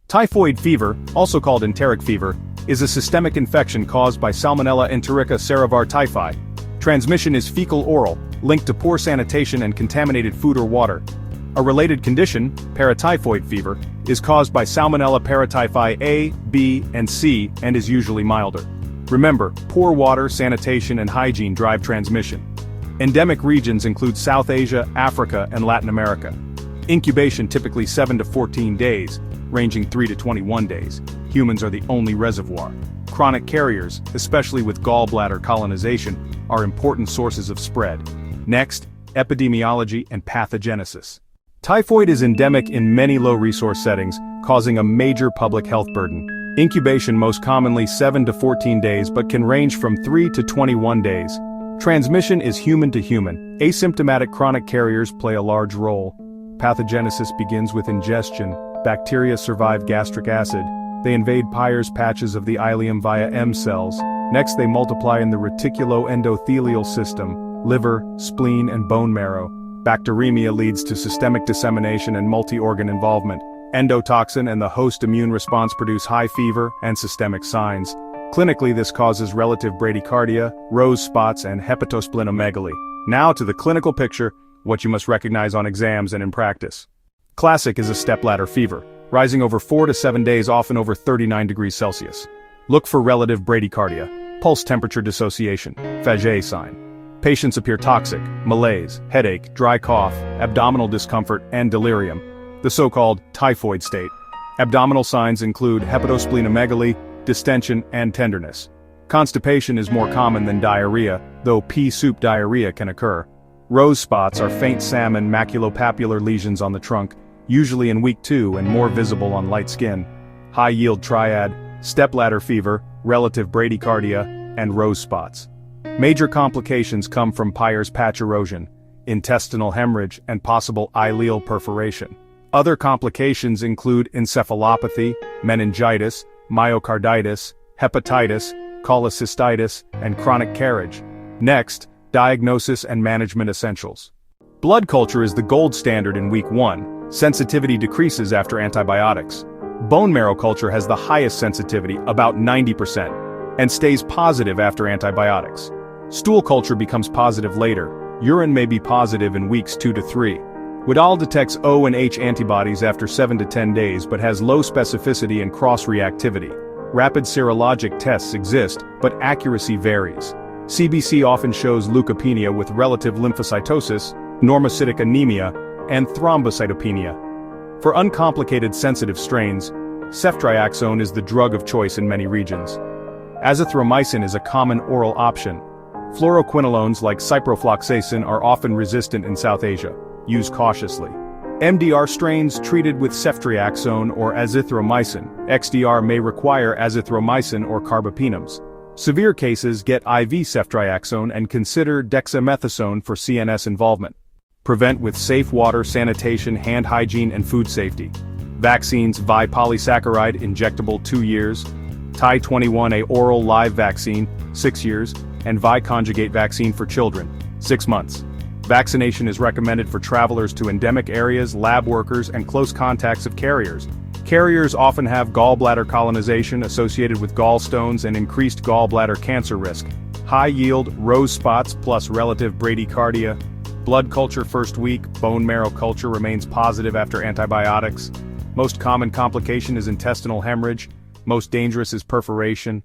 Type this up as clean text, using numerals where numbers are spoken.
Typhoid fever, also called enteric fever, is a systemic infection caused by Salmonella enterica cerevar typhi. Transmission is fecal-oral, linked to poor sanitation and contaminated food or water. A related condition, paratyphoid fever, is caused by Salmonella paratyphi A, B, and C and is usually milder. Remember, poor water, sanitation, and hygiene drive transmission. Endemic regions include South Asia, Africa, and Latin America. Incubation typically 7 to 14 days, ranging 3 to 21 days. Humans are the only reservoir. Chronic carriers, especially with gallbladder colonization, are important sources of spread. Next, epidemiology and pathogenesis. Typhoid is endemic in many low-resource settings, causing a major public health burden. Incubation most commonly 7 to 14 days but can range from 3 to 21 days. Transmission is human to human. Asymptomatic chronic carriers play a large role. Pathogenesis begins with ingestion. Bacteria survive gastric acid. They invade Peyer's patches of the ileum via M cells. Next, they multiply in the reticuloendothelial system, liver, spleen, and bone marrow. Bacteremia leads to systemic dissemination and multi-organ involvement. Endotoxin and the host immune response produce high fever and systemic signs. Clinically, this causes relative bradycardia, rose spots, and hepatosplenomegaly. Now to the clinical picture, what you must recognize on exams and in practice. Classic is a stepladder fever, rising over 4 to 7 days, often over 39 degrees Celsius. Look for relative bradycardia, pulse temperature dissociation, Faget sign. Patients appear toxic, malaise, headache, dry cough, abdominal discomfort, and delirium, the so-called typhoid state. Abdominal signs include hepatosplenomegaly, distension, and tenderness. Constipation is more common than diarrhea, though pea soup diarrhea can occur. Rose spots are faint salmon maculopapular lesions on the trunk, usually in week 2 and more visible on light skin. High-yield triad, stepladder fever, relative bradycardia, and rose spots. Major complications come from Peyer's patch erosion, intestinal hemorrhage, and possible ileal perforation. Other complications include encephalopathy, meningitis, myocarditis, hepatitis, cholecystitis, and chronic carriage. Next, diagnosis and management essentials. Blood culture is the gold standard in week 1. Sensitivity decreases after antibiotics. Bone marrow culture has the highest sensitivity, about 90%, and stays positive after antibiotics. Stool culture becomes positive later. Urine may be positive in weeks 2 to 3. Widal detects O and H antibodies after 7 to 10 days but has low specificity and cross-reactivity. Rapid serologic tests exist, but accuracy varies. CBC often shows leukopenia with relative lymphocytosis, normocytic anemia, and thrombocytopenia. For uncomplicated sensitive strains, ceftriaxone is the drug of choice in many regions. Azithromycin is a common oral option. Fluoroquinolones like ciprofloxacin are often resistant in South Asia. Use cautiously. MDR strains treated with ceftriaxone or azithromycin. XDR may require azithromycin or carbapenems. Severe cases get IV ceftriaxone and consider dexamethasone for CNS involvement. Prevent with safe water, sanitation, hand hygiene, and food safety. Vaccines: Vi polysaccharide injectable 2 years, Ty21A oral live vaccine 6 years, and Vi conjugate vaccine for children 6 months. Vaccination is recommended for travelers to endemic areas, lab workers, and close contacts of carriers. Carriers often have gallbladder colonization associated with gallstones and increased gallbladder cancer risk. High-yield rose spots plus relative bradycardia. Blood culture first week, bone marrow culture remains positive after antibiotics. Most common complication is intestinal hemorrhage. Most dangerous is perforation.